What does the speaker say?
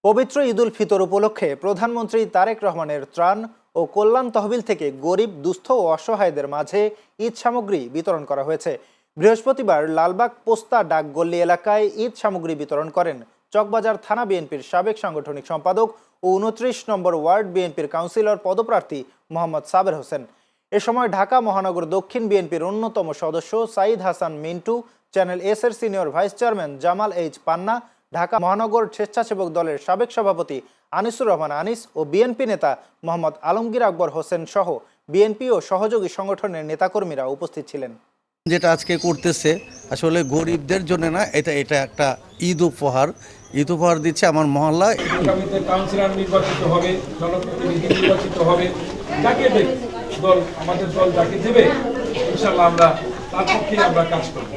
পবিত্র ঈদুল ফিতর উপলক্ষে প্রধানমন্ত্রী তারেক রহমানের ত্রাণ ও কল্যাণ তহবিল থেকে গরিব, দুস্থ ও অসহায়দের মাঝে ঈদ সামগ্রী বিতরণ করা হয়েছে। বৃহস্পতিবার লালবাগ পোস্তা ডাকগল্লি এলাকায় ঈদ সামগ্রী বিতরণ করেন চকবাজার থানা বিএনপির সাবেক সাংগঠনিক সম্পাদক ও ২৯ নম্বর ওয়ার্ড বিএনপির কাউন্সিলর পদপ্রার্থী মোহাম্মদ সাবের হোসেন। এ সময় ঢাকা মহানগর দক্ষিণ বিএনপির অন্যতম সদস্য সাইদ হাসান মিন্টু, চ্যানেল এস এর senior vice chairman Jamal H Panna, Dhaka মহানগর স্বেচ্ছাসেবক দলের সাবেক সভাপতি আনিসুর রহমান আনিস ও বিএনপি নেতা মোহাম্মদ আলমগীর আকবর হোসেন সহ বিএনপি ও সহযোগী সংগঠনের নেতাকর্মীরা উপস্থিত ছিলেন। যেটা আজকে করতেছে আসলে গরিবদের জন্য না, এটা একটা ঈদ উপহার দিচ্ছে আমার মহল্লা। আগামীতে কাউন্সিলর নির্বাচিত হবে, জনপ্রতিনিধি নির্বাচিত হবে, যাকে দেবে দল, আমাদের দল যাকে দেবে ইনশাআল্লাহ আমরা তার পক্ষে আমরা কাজ করব।